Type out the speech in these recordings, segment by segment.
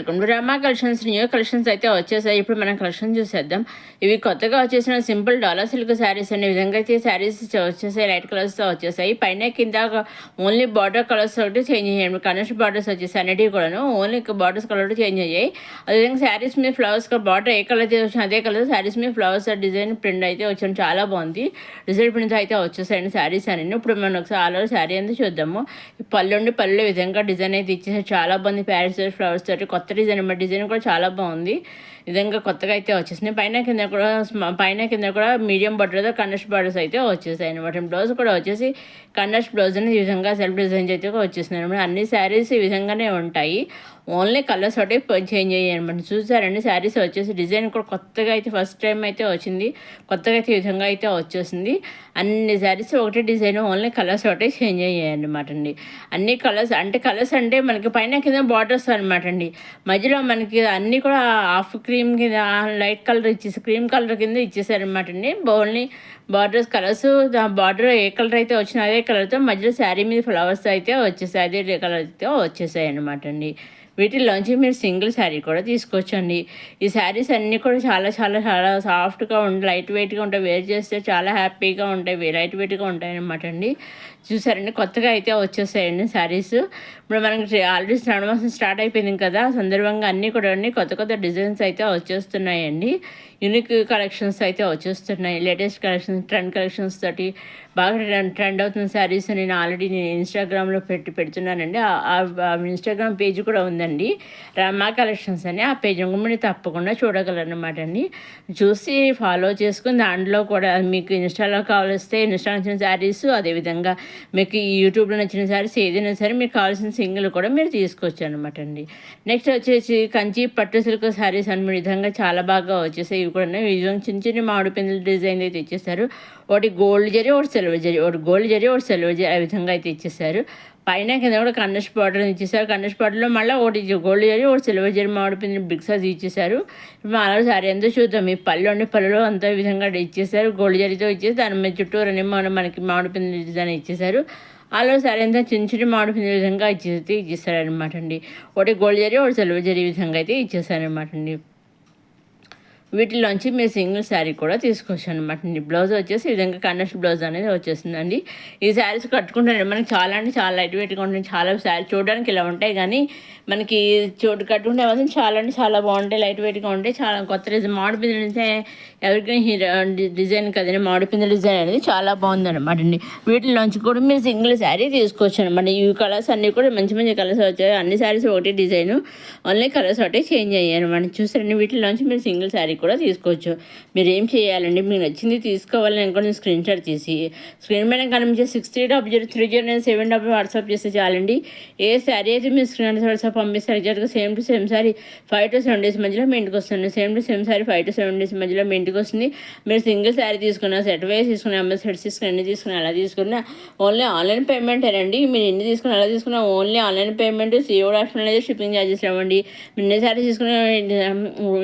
Welcome to Rama collections. New collections అయితే వచ్చేసాయి. ఇప్పుడు మనం కలెక్షన్ చూసేద్దాం. ఇవి కొత్తగా వచ్చేసిన సింపుల్ డాలర్ సిల్క్ శారీస్ అనే విధంగా అయితే శారీస్ వచ్చేసాయి. లైట్ కలర్స్తో వచ్చేసాయి. పైన కింద ఓన్లీ బార్డర్ కలర్స్ ఒకటి చేంజ్ అయ్యాయి. కనెక్ట్ బార్డర్స్ వచ్చేసాయి అన్నిటివి కూడాను ఓన్లీ బార్డర్స్ కలర్ చేంజ్ అయ్యాయి. అదేవిధంగా శారీస్ మీద ఫ్లవర్స్ బార్డర్ ఏ కలర్ అయితే వచ్చినా అదే కలర్ శారీస్ మీద ఫ్లవర్స్ డిజైన్ ప్రింట్ అయితే వచ్చాను. చాలా బాగుంది. డిజైన్ ప్రింట్ అయితే వచ్చేసాయండి శారీస్ అని. ఇప్పుడు మనం ఒకసారి ఆల్ ఓవర్ శారీ అనేది చూద్దాము. పళ్ళు విధంగా డిజైన్ అయితే ఇచ్చేసారు. చాలా బాగుంది. ప్యారెట్స్ ఫ్లవర్స్ తోటి కొత్త డిజైన్ డిజైన్ కూడా చాలా బాగుంది. విధంగా కొత్తగా అయితే వచ్చేసినాయి. పైన కింద కూడా మీడియం బార్డర్ కండస్ట్ బార్డర్స్ అయితే వచ్చేసాయి అనమాట. బ్లౌజ్ కూడా వచ్చేసి కండస్ట్ బ్లౌజ్ అనేది ఈ విధంగా సెల్ఫ్ డిజైన్స్ అయితే వచ్చేసినాయి అనమాట. అన్ని శారీస్ ఈ విధంగానే ఉంటాయి. ఓన్లీ కలర్స్ ఒకటి చేంజ్ అయ్యాయి అనమాట. చూసారండి శారీస్ వచ్చేసి డిజైన్ కూడా కొత్తగా అయితే ఫస్ట్ టైం అయితే వచ్చింది. కొత్తగా అయితే ఈ విధంగా అయితే వచ్చేసింది. అన్ని శారీస్ ఒకటే డిజైన్ ఓన్లీ కలర్స్ ఒకటే చేంజ్ అయ్యాయి అనమాట అండి. అన్ని కలర్స్ అంటే మనకి పైన కింద బార్డర్స్ అనమాట అండి. మధ్యలో మనకి అన్నీ కూడా హాఫ్ క్రీమ్ కింద లైట్ కలర్ క్రీమ్ కలర్ కింద ఇచ్చేసారనమాట అండి. ఓన్లీ బార్డర్స్ కలర్స్ బార్డర్ ఏ కలర్ అయితే వచ్చినా అదే కలర్తో మధ్యలో శారీ మీద ఫ్లవర్స్ అయితే వచ్చేసాయి. అదే కలర్ అయితే వచ్చేసాయి అనమాట అండి. వీటిల్లోంచి మీరు సింగిల్ శారీ కూడా తీసుకోవచ్చండి. ఈ శారీస్ అన్నీ కూడా చాలా చాలా చాలా సాఫ్ట్గా ఉంటాయి, లైట్ వెయిట్గా ఉంటాయి. వేర్ చేస్తే చాలా హ్యాపీగా ఉంటాయి, లైట్ వెయిట్గా ఉంటాయి అనమాట అండి. చూసారండి కొత్తగా అయితే వచ్చేసాయండి శారీస్. ఇప్పుడు మనకి ఆల్రెడీ శ్రావణ మాసం స్టార్ట్ అయిపోయింది కదా, సందర్భంగా అన్నీ కూడా కొత్త కొత్త డిజైన్స్ అయితే వచ్చేస్తున్నాయండి. యూనిక్ కలెక్షన్స్ అయితే వచ్చేస్తున్నాయి. లేటెస్ట్ కలెక్షన్స్, ట్రెండ్ కలెక్షన్స్ తోటి బాగా ట్రెండ్ అవుతున్న శారీస్ నేను ఆల్రెడీ ఇన్స్టాగ్రామ్లో పెడుతున్నానండి. ఇన్స్టాగ్రామ్ పేజ్ కూడా ఉందండి, రమా కలెక్షన్స్ అని. ఆ పేజ్ మీరు తప్పకుండా చూడగలరనమాట అండి. చూసి ఫాలో చేసుకుని దాంట్లో కూడా మీకు ఇన్స్టాలో కావాల్స్తే ఇన్స్టా నచ్చిన శారీస్, అదేవిధంగా మీకు ఈ యూట్యూబ్లో నచ్చిన శారీస్ ఏదైనా సరే మీకు కావాల్సిన సింగిల్ కూడా మీరు తీసుకోవచ్చు అనమాట అండి. నెక్స్ట్ వచ్చేసి కంచి పట్టు సిల్క్ శారీస్ అనే విధంగా చాలా బాగా వచ్చేసాయి. ఇవి కూడా చిన్న చిన్న మామిడి పిందెల డిజైన్ అయితే ఇచ్చేసారు. ఒకటి గోల్డ్ జరీ, ఒకటి సిల్వర్ జరీ, ఒకటి గోల్డ్ జరీ, ఒకటి సిల్వర్ జరీ, ఆ విధంగా అయితే ఇచ్చేసారు. పైన కింద కూడా కండస్ట్ బార్డర్ ఇచ్చేసారు. కండస్ట్ బార్డర్లో మళ్ళీ ఒకటి గోల్డ్ జరీ, ఒకటి సిల్వర్ జరీ మామిడి పిందెల బిగ్ సైజ్ ఇచ్చేసారు. ఇప్పుడు మన శారీ ఎంతో చూద్దాం. ఈ పళ్ళులో అంత విధంగా ఇచ్చేసారు. గోల్డ్ జరీతో ఇచ్చేసి దాని మీద చుట్టూరు మనకి మామిడి పిందెల డిజైన్ ఇచ్చేసారు. అలా సరే అంతా చిన్న చిన్న మామిడి పిందెల విధంగా ఇచ్చేసారనమాట అండి. ఒకటి గోల్డ్ జరీ, ఒకటి సిల్వర్ జరీ విధంగా అయితే ఇచ్చేసారనమాట అండి. వీటిలోంచి మీరు సింగిల్ శారీ కూడా తీసుకోవచ్చు అనమాట. బ్లౌజ్ వచ్చేసి ఈ విధంగా కండస్ట్ బ్లౌజ్ అనేది వచ్చేస్తుందండి. ఈ శారీస్ కట్టుకుంటే మనకి చాలా అంటే చాలా లైట్ వెయిట్గా ఉంటుంది. చాలా శారీ చూడడానికి ఇలా ఉంటాయి, కానీ మనకి కట్టుకుంటే మాత్రం చాలా అంటే చాలా బాగుంటాయి, లైట్ వెయిట్గా ఉంటాయి. చాలా కొత్త డిజైన్ మామిడి పిందెలు అంటే ఎవరికైనా డిజైన్ కదండి. మామిడి పిందెల డిజైన్ అనేది చాలా బాగుందన్నమాట అండి. వీటిలోంచి కూడా మీరు సింగిల్ శారీ తీసుకోవచ్చు అనమాట. ఈ కలర్స్ అన్నీ కూడా మంచి మంచి కలర్స్ వచ్చాయి. అన్ని శారీస్ ఒకటి డిజైన్, ఓన్లీ కలర్స్ ఒకటే చేంజ్ అయ్యాయి అనమాట. చూసారండి వీటిలోంచి మీరు సింగిల్ శారీ కూడా తీసుకోవచ్చు. మీరు ఏం చేయాలండి, మీకు నచ్చింది తీసుకోవాలని అనుకోండి, స్క్రీన్ షాట్ తీసి స్క్రీన్ మీద కనిపించే 63003097 వాట్సాప్ చేస్తే చాలండి. ఏ శారీ అయితే మీరు స్క్రీన్ వాట్సాప్ పంపిస్తారు ఎగ్జాక్ట్గా same to same sari 5 to 7 days మధ్యలో మీ ఇంటికి వస్తుంది. Same to same sari 5 to 7 days మధ్యలో మీ ఇంటికి వస్తుంది. మీరు సింగిల్ శారీ తీసుకున్నా, సెట్ వైజ్ తీసుకున్నా, సెట్స్ తీసుకుని ఎన్ని తీసుకున్నా అలా తీసుకున్నా ఓన్లీ ఆన్లైన్ పేమెంటేనండి. మీరు ఎన్ని తీసుకున్నా అలా తీసుకున్నా only online payment. COD option అనేది షిప్పింగ్ ఛార్జెస్ ఇవ్వండి. మీరు ఎన్ని శారీస్ తీసుకున్నా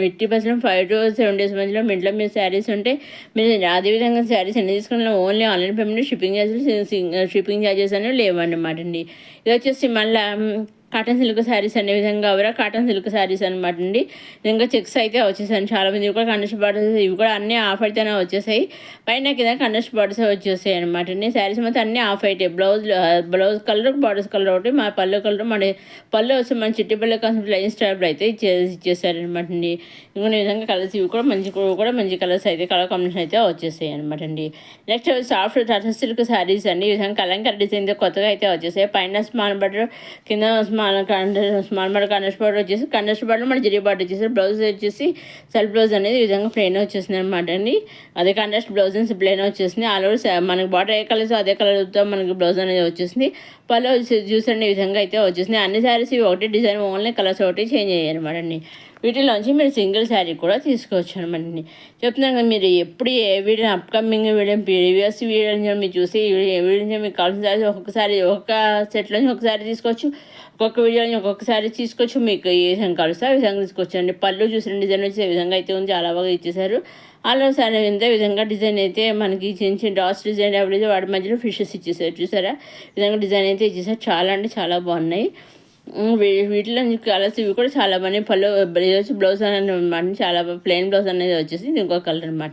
80% 5 to 7 days మధ్యలో మీ ఇంట్లో మీరు శారీస్ ఉంటే మీరు అదేవిధంగా శారీస్ ఎన్ని తీసుకున్నా only online payment. Shipping charges అనేవి లేవన్నమాట అండి. ఇది వచ్చేసి మళ్ళీ కాటన్ సిల్క్ శారీస్ అనే విధంగా కాటన్ సిల్క్ శారీస్ అనమాట అండి. ఇంకా చెక్స్ అయితే వచ్చేసాయి. చాలామంది ఇవి కూడా కండస్ట్ బార్డర్స్, ఇవి కూడా అన్నీ ఆఫ్ అయితేనే వచ్చేసాయి. పైన కింద కండస్ట్ బార్డర్స్ వచ్చేసాయి అనమాట అండి. శారీస్ మొత్తం అన్నీ ఆఫ్ అయితే బ్లౌజ్ కలర్, బార్డర్స్ కలర్ ఒకటి, మా పళ్ళు కలర్, పళ్ళు వచ్చి మన చిట్టి పళ్ళు కాన్సెప్ట్ లైన్ స్టాప్ అయితే ఇచ్చేసారనమాట అండి. ఇంకొన్ని విధంగా కలర్స్ ఇవి కూడా మంచి కలర్స్ అయితే కలర్ కాంబినేషన్ అయితే వచ్చేసాయి అనమాట అండి. Next soft cotton silk saris అండి. ఈ విధంగా కలంకర్ డిజైన్తో కొత్తగా అయితే వచ్చేసాయి. పైన స్మాల్ బార్డర్, కింద స్మాల్ బార్డర్ కండస్ట్ బార్డర్ వచ్చేసి కండస్ట్ బార్డర్ మన జరీ బార్డర్ వచ్చేసి బ్లౌజ్ వచ్చేసి సెల్ఫ్ బ్లౌజ్ అనేది ఈ విధంగా ప్లెయిన్ వచ్చేసింది అనమాట అండి. అదే కండస్ట్ బ్లౌజ్ ప్లెయిన్ వచ్చేసింది. ఆల్ ఓవర్ మనకి బార్డర్ ఏ కలర్స్ అదే కలర్తో మనకి బ్లౌజ్ అనేది వచ్చేసింది. పళ్ళు చూసండి ఈ విధంగా అయితే వచ్చేసింది. అన్ని శారీస్ ఒకటి డిజైన్, ఓన్లీ కలర్స్ ఒకటి చేంజ్ అయ్యాయి అనమాట అండి. వీటిలోంచి మీరు సింగిల్ శారీ కూడా తీసుకోవచ్చు అనమాట. చెప్తున్నాను కదా, మీరు ఎప్పుడు ఏ video upcoming video previous video మీరు చూసి వీడియో మీకు కావాల్సిన శారీ ఒక్క సెట్లోంచి ఒకసారి తీసుకోవచ్చు, ఒక్కొక్క వీడియోని ఒక్కొక్కసారి తీసుకోవచ్చు. మీకు ఏ విధంగా కావాల్సి ఆ విధంగా తీసుకోవచ్చు అండి. పళ్ళు చూసిన డిజైన్ వచ్చి ఏ విధంగా అయితే ఉంది, చాలా బాగా ఇచ్చేసారు. అలా సరే ఇంత విధంగా డిజైన్ అయితే మనకి చిన్న చిన్న డాట్స్ డిజైన్ ఎవరైతే వాటి మధ్యలో ఫిషెస్ ఇచ్చేసారు. చూసారా విధంగా డిజైన్ అయితే ఇచ్చేసారు. చాలా అంటే చాలా బాగున్నాయి. వీటిలో కలర్స్ ఇవి కూడా చాలా బాగున్నాయి. పళ్ళు బ్లౌజ్ అనమాట చాలా ప్లెయిన్ బ్లౌజ్ అనేది వచ్చేసి ఇంకో కలర్ అనమాట.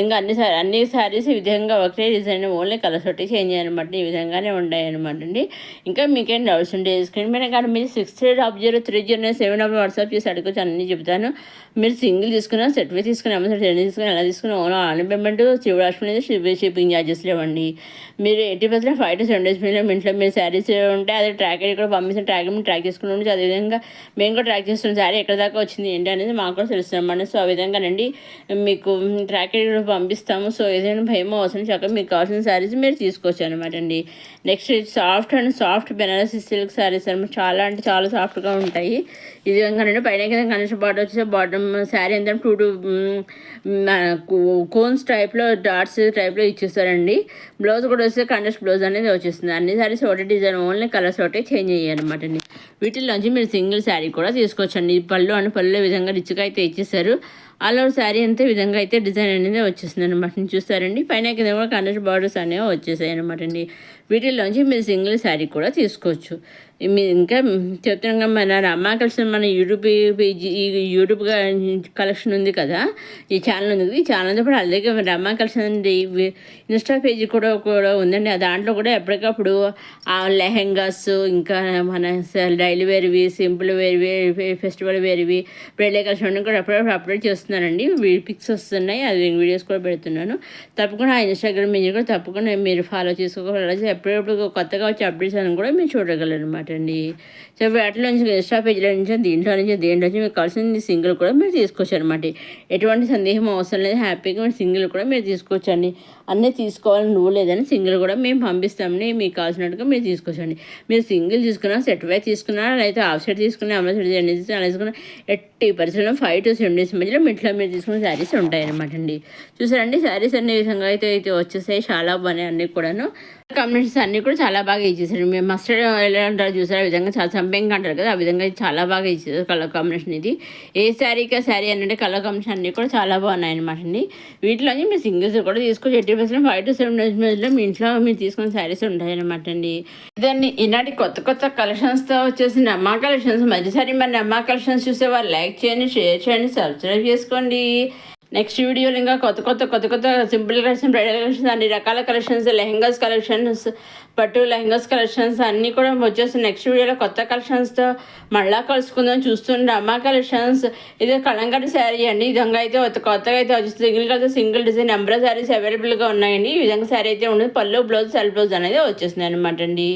ఇంకా అన్ని శారీస్ ఈ విధంగా ఒకే డిజైన్ ఓన్లీ కలర్స్ ఒకటి చేంజ్ అయ్యానమాట. ఈ విధంగానే ఉన్నాయి అనమాట అండి. ఇంకా మీకేం డౌట్స్ ఉంటే స్క్రీన్ మీద కానీ మీరు 680307 వాట్సాప్ చేసి అడుగుచ్చు, అన్నీ చెప్తాను. మీరు సింగిల్ తీసుకున్నా సెట్ వే తీసుకుని అమ్మ సెట్ ఎన్ని తీసుకుని ఎలా తీసుకుని only online payment shipping charges లేవండి. మీరు 80% 5 to 7 days మీద మీ ఇంట్లో మీరు శారీస్ ఉంటే అది ట్రాక్ కూడా పంపిస్తే ట్రాక్ చేసుకుని ఉండొచ్చు. అదేవిధంగా మేము కూడా ట్రాక్ చేస్తున్నాం శారీ ఎక్కడ దాకా వచ్చింది ఏంటి అనేది మాకు కూడా తెలుస్తున్నాం. సో ఆ విధంగానండి మీకు ట్రాక్ కూడా పంపిస్తాము. సో ఏదైనా భయం అవసరం చక్కగా మీకు కావాల్సిన శారీస్ మీరు తీసుకోవచ్చు అనమాట అండి. Next soft Banaras silk sarees అనమాట. చాలా అంటే చాలా సాఫ్ట్గా ఉంటాయి. ఈ విధంగానండి పైన కింద కనిష్ట బార్డర్ వచ్చేసి బాటమ్ శారీ అంతా 2 కోన్స్ టైప్లో డాట్స్ టైప్లో ఇచ్చేస్తారండి. బ్లౌజ్ కూడా వస్తే కండస్ట్ బ్లౌజ్ అనేది వచ్చేస్తుంది. అన్ని శారీస్ ఒకటి డిజైన్ ఓన్లీ కలర్స్ ఒకటే చేంజ్ అయ్యారనమాట అండి. వీటిలోంచి మీరు సింగిల్ శారీ కూడా తీసుకోవచ్చండి. పళ్ళు విధంగా రిచ్గా అయితే ఇచ్చేసారు. ఆల్ ఓవర్ శారీ అంతే విధంగా అయితే డిజైన్ అనేది వచ్చేస్తుంది అనమాట. చూస్తారండి పైన కింద కూడా కండస్ట్ బార్డర్స్ అనేవి వచ్చేసాయి అనమాట అండి. వీటిల్లోంచి మీరు సింగిల్ శారీ కూడా తీసుకోవచ్చు. మీరు ఇంకా చెప్తున్నాగా మన రమా కలెక్షన్ మన యూట్యూబ్ కలెక్షన్ ఉంది కదా, ఈ ఛానల్ ఉంది. ఈ ఛానల్తో పాటు అలాగే రమా కలెక్షన్ అండి ఇన్స్టా పేజీ కూడా ఉందండి. దాంట్లో కూడా ఎప్పటికప్పుడు లెహెంగాస్ ఇంకా మన డైలీ వేర్వి, సింపుల్ వేర్వి, ఫెస్టివల్ వేర్వి, బ్రైడల్ కలెక్షన్ కూడా ఎప్పుడప్పుడు అప్లోడ్ చేస్తున్నానండి. పిక్స్ వస్తున్నాయి, అది వీడియోస్ కూడా పెడుతున్నాను. తప్పకుండా ఆ ఇన్స్టాగ్రామ్ మీద కూడా తప్పకుండా మీరు ఫాలో చేసుకోవాలి. ఎప్పుడెప్పుడు కొత్తగా వచ్చే అప్డేట్స్ అని కూడా మీరు చూడగలరు అనమాట అండి. సో వాటిలో నుంచి ఇన్స్టా పేజీలో నుంచి దేంట్లో నుంచి మీకు కావాల్సింది సింగిల్ కూడా మీరు తీసుకోవచ్చు అనమాట. ఎటువంటి సందేహం అవసరం లేదు, హ్యాపీగా మీరు సింగిల్ కూడా మీరు తీసుకోవచ్చండి. అన్నీ తీసుకోవాలని నువ్వు లేదని సింగిల్ కూడా మేము పంపిస్తామని మీకు కావాల్సినట్టుగా మీరు తీసుకోవచ్చండి. మీరు సింగిల్ తీసుకున్నా సెట్ వే తీసుకున్నా లేకపోతే హాఫ్ సెట్ తీసుకున్నా అమ్మ సెట్ అలా తీసుకున్నా 80% 5 to 7 days మధ్యలో ఇంట్లో మీరు తీసుకున్న శారీస్ ఉంటాయన్నమాట అండి. చూసారండి శారీస్ అనే విధంగా అయితే వచ్చేసాయి. చాలా బాగున్నాయి అన్నీ కూడాను. కాంబినేషన్స్ అన్నీ కూడా చాలా బాగా ఇచ్చేసారు. మేము మస్టర్డ్ ఎలా అంటారు చూసారు, ఆ విధంగా చాలా సంపెంగా అంటారు కదా, ఆ విధంగా చాలా బాగా ఇచ్చేసారు కలర్ కాంబినేషన్. ఇది ఏ శారీకి శారీ అంటే కలర్ కాంబినేషన్ అన్నీ కూడా చాలా బాగున్నాయి అనమాట అండి. వీటిలోని మీరు సింగిల్స్ కూడా తీసుకోవచ్చు. 80% 5 to 7 days మధ్యలో మీ ఇంట్లో మీరు తీసుకున్న శారీస్ ఉంటాయన్నమాట అండి. ఇదండి ఈనాటి కొత్త కలెక్షన్స్తో వచ్చేసిన అమ్మా కలెక్షన్స్. మధ్యసారి మన అమ్మా కలెక్షన్స్ చూసే వాళ్ళు లైక్ చేయండి, షేర్ చేయండి, సబ్స్క్రైబ్ చేసుకోండి. నెక్స్ట్ వీడియోలు ఇంకా కొత్త సింపుల్ కలెక్షన్, బ్రైడల్ కలెక్షన్స్, అన్ని రకాల కలెక్షన్స్, లెహెంగాస్ కలెక్షన్స్, పట్టు లెహెంగాస్ కలెక్షన్స్ అన్నీ కూడా వచ్చేస్తాయి. నెక్స్ట్ వీడియోలో కొత్త కలెక్షన్స్తో మళ్ళా కలుసుకుందాం. చూస్తుండే అమ్మా కలెక్షన్స్. ఇది కలంకారీ శారీ అండి. ఈ విధంగా అయితే కొత్తగా అయితే వచ్చేసి సింగిల్ డిజైన్ నెంబర్ శారీస్ అవైలబుల్గా ఉన్నాయండి. ఈ విధంగా శారీ అయితే ఉండదు. పళ్ళు బ్లౌజ్ సెల్ఫ్ బ్లౌజ్ అనేది వచ్చేస్తుంది అనమాట అండి.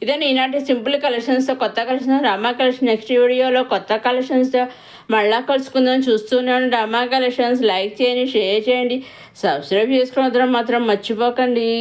ఇదే ఈనాటి సింపుల్ కలెక్షన్స్తో కొత్త కలెక్షన్స్ అమ్మా కలెక్షన్. నెక్స్ట్ వీడియోలో కొత్త కలెక్షన్స్తో మళ్ళా కలుసుకుందాం. చూస్తున్నాను డ్రామా కలెక్షన్స్. లైక్ చేయండి, షేర్ చేయండి, సబ్స్క్రైబ్ చేసుకోవడం మాత్రం మర్చిపోకండి.